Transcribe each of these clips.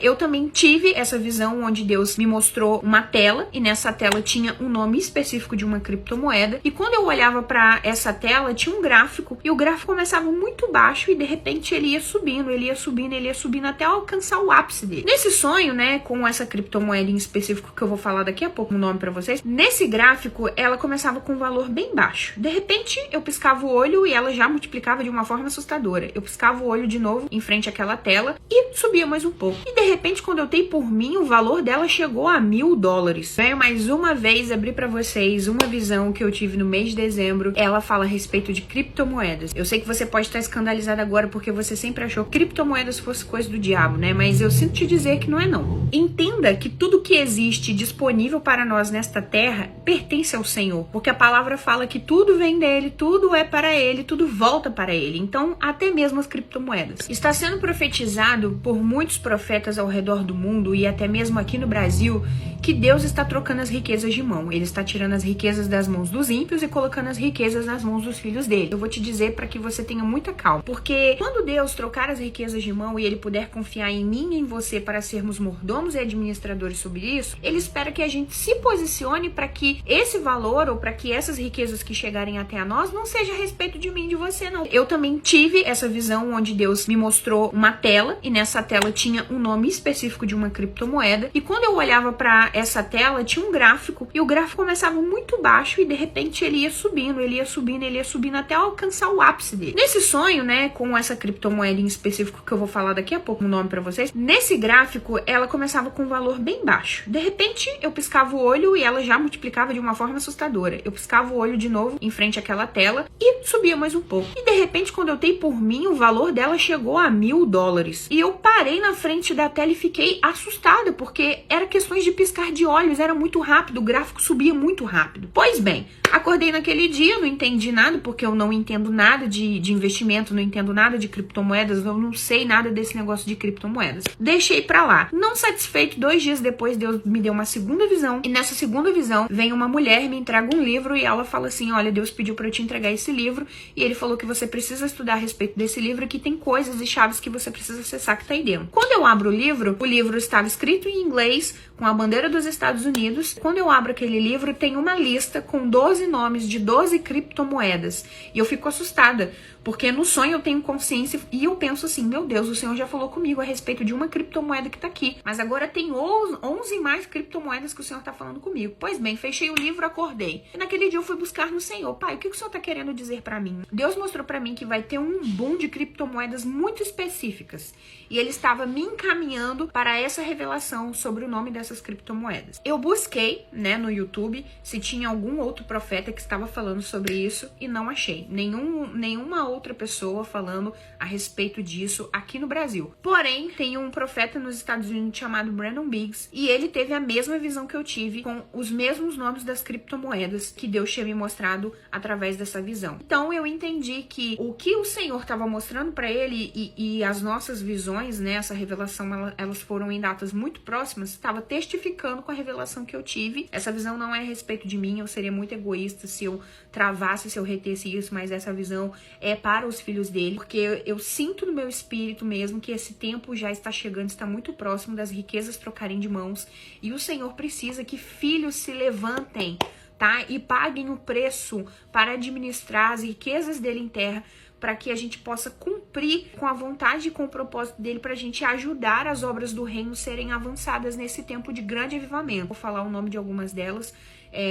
eu também tive essa visão onde Deus me mostrou uma tela e nessa tela tinha um nome específico de uma criptomoeda, e quando eu olhava para essa tela tinha um gráfico e o gráfico começava muito baixo e de repente ele ia subindo, ele ia subindo, ele ia subindo até alcançar o ápice dele. Nesse sonho, né, com essa criptomoeda em específico que eu vou falar daqui a pouco o nome para vocês, nesse gráfico ela começava com um valor bem baixo. De repente eu piscava o olho e ela já multiplicava de uma forma assustadora. Eu piscava o olho de novo em frente àquela tela e subia mais um pouco. E de repente, quando eu dei por mim, o valor dela chegou a $1000. Venho mais uma vez abrir para vocês uma visão que eu tive no mês de dezembro. Ela fala a respeito de criptomoedas. Eu sei que você pode estar escandalizado agora porque você sempre achou que criptomoedas fosse coisa do diabo, né? Mas eu sinto te dizer que não é não. Entenda que tudo que existe disponível para nós nesta terra pertence ao Senhor, porque a palavra fala que tudo vem dele, tudo é para ele, tudo volta para ele. Então, até mesmo as criptomoedas. Está sendo profetizado por muitos profetas ao redor do mundo e até mesmo aqui no Brasil que Deus está trocando as riquezas de mão. Ele está tirando as riquezas das mãos dos ímpios e colocando as riquezas nas mãos dos filhos dele. Eu vou te dizer para que você tenha muita calma, porque quando Deus trocar as riquezas de mão e ele puder confiar em mim e em você para sermos mordomos e administradores sobre isso, ele espera que a gente se posicione para que esse valor ou para que essas riquezas que chegarem até a nós não seja a respeito de mim e de você, não. Eu também tive essa visão onde Deus me mostrou uma tela e nessa tela tinha um nome específico de uma criptomoeda, e quando eu olhava para essa tela tinha um gráfico e o gráfico começava muito baixo e de repente ele ia subindo, ele ia subindo, ele ia subindo até alcançar o ápice dele. Nesse sonho, né, com essa criptomoeda em específico que eu vou falar daqui a pouco o nome para vocês, nesse gráfico ela começava com um valor bem baixo. De repente eu piscava o olho e ela já multiplicava de uma forma assustadora. Eu piscava o olho de novo em frente àquela tela e subia mais um pouco. E de repente, quando eu dei por mim, o valor dela chegou a $1000. E eu parei na frente da tela e fiquei assustada, porque era questões de piscar de olhos, era muito rápido, o gráfico subia muito rápido. Pois bem, acordei naquele dia, não entendi nada, porque eu não entendo nada de investimento, não entendo nada de criptomoedas, eu não sei nada desse negócio de criptomoedas. Deixei pra lá. Não satisfeito, 2 dias depois, Deus me deu uma segunda visão, e nessa segunda visão, vem uma mulher, me entrega um livro, e ela fala assim, olha, Deus pediu pra eu te entregar esse livro, e ele falou que você precisa estudar a respeito desse livro, que tem coisas e chaves que você precisa acessar que tá aí dentro. Quando eu abro o livro estava escrito em inglês, com a bandeira dos Estados Unidos. Quando eu abro aquele livro, tem uma lista com 12 nomes de 12 criptomoedas. E eu fico assustada, porque no sonho eu tenho consciência e eu penso assim, meu Deus, o Senhor já falou comigo a respeito de uma criptomoeda que tá aqui. Mas agora tem 11 mais criptomoedas que o Senhor tá falando comigo. Pois bem, fechei o livro, acordei. E naquele dia eu fui buscar no Senhor. Pai, o que o Senhor tá querendo dizer pra mim? Deus mostrou pra mim que vai ter um boom de criptomoedas muito específicas. E ele estava me encaminhando para essa revelação sobre o nome dessas criptomoedas. Eu busquei, né, no YouTube se tinha algum outro profeta que estava falando sobre isso e não achei. Nenhuma outra pessoa falando a respeito disso aqui no Brasil. Porém, tem um profeta nos Estados Unidos chamado Brandon Biggs e ele teve a mesma visão que eu tive, com os mesmos nomes das criptomoedas que Deus tinha me mostrado através dessa visão. Então eu entendi que o que o Senhor estava mostrando para ele e as nossas visões, né, essa revelação, elas foram em datas muito próximas, estava testificando com a revelação que eu tive. Essa visão não é a respeito de mim, eu seria muito egoísta se eu travasse, se eu retesse isso, mas essa visão é para os filhos dele, porque eu sinto no meu espírito mesmo que esse tempo já está chegando, está muito próximo das riquezas trocarem de mãos, e o Senhor precisa que filhos se levantem, tá? E paguem o preço para administrar as riquezas dele em terra, para que a gente possa cumprir com a vontade e com o propósito dele, para a gente ajudar as obras do reino serem avançadas nesse tempo de grande avivamento. Vou falar o nome de algumas delas.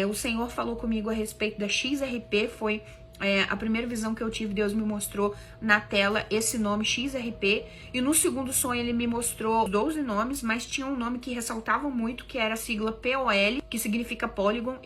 O Senhor falou comigo a respeito da XRP, foi a primeira visão que eu tive, Deus me mostrou na tela esse nome XRP, e no segundo sonho ele me mostrou 12 nomes, mas tinha um nome que ressaltava muito, que era a sigla POL, que significa Polygon.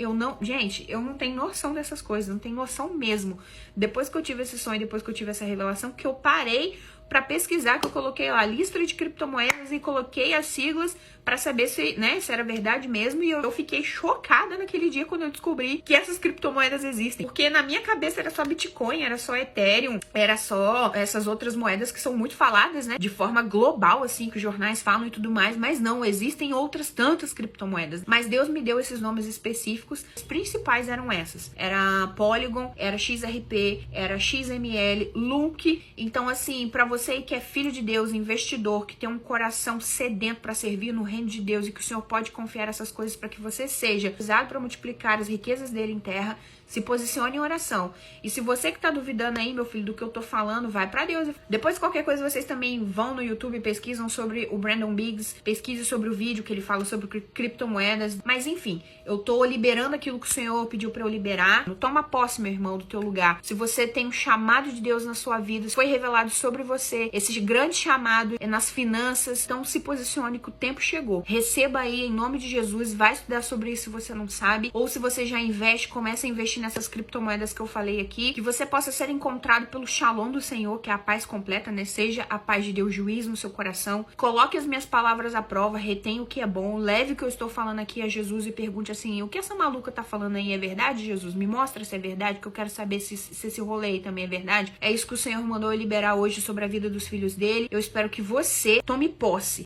Gente, eu não tenho noção dessas coisas, não tenho noção mesmo. Depois que eu tive esse sonho, depois que eu tive essa revelação, que eu parei para pesquisar, que eu coloquei lá a lista de criptomoedas e coloquei as siglas para saber se era verdade mesmo, e eu fiquei chocada naquele dia quando eu descobri que essas criptomoedas existem, porque na minha cabeça era só Bitcoin, era só Ethereum, era só essas outras moedas que são muito faladas, né, de forma global, assim, que os jornais falam e tudo mais, mas não, existem outras tantas criptomoedas, mas Deus me deu esses nomes específicos. As principais eram essas, era Polygon, era XRP, era XML, Lunk. Então assim, para você aí que é filho de Deus, investidor, que tem um coração sedento para servir no reino de Deus e que o Senhor pode confiar essas coisas para que você seja usado para multiplicar as riquezas dele em terra, se posicione em oração. E se você que tá duvidando aí, meu filho, do que eu tô falando, vai pra Deus. Depois, qualquer coisa, vocês também vão no YouTube e pesquisam sobre o Brandon Biggs, pesquisem sobre o vídeo que ele fala sobre criptomoedas. Mas enfim, eu tô liberando aquilo que o Senhor pediu pra eu liberar. Toma posse, meu irmão, do teu lugar. Se você tem um chamado de Deus na sua vida, foi revelado sobre você, esse grande chamado é nas finanças, então se posicione que o tempo chegou. Receba aí, em nome de Jesus, vai estudar sobre isso se você não sabe, ou se você já investe, comece a investir nessas criptomoedas que eu falei aqui, que você possa ser encontrado pelo Shalom do Senhor, que é a paz completa, né? Seja a paz de Deus, juízo no seu coração. Coloque as minhas palavras à prova, retenha o que é bom, leve o que eu estou falando aqui a Jesus e pergunte assim: o que essa maluca tá falando aí é verdade, Jesus? Me mostra se é verdade, que eu quero saber se esse rolê aí também é verdade. É isso que o Senhor mandou eu liberar hoje sobre a vida dos filhos dele. Eu espero que você tome posse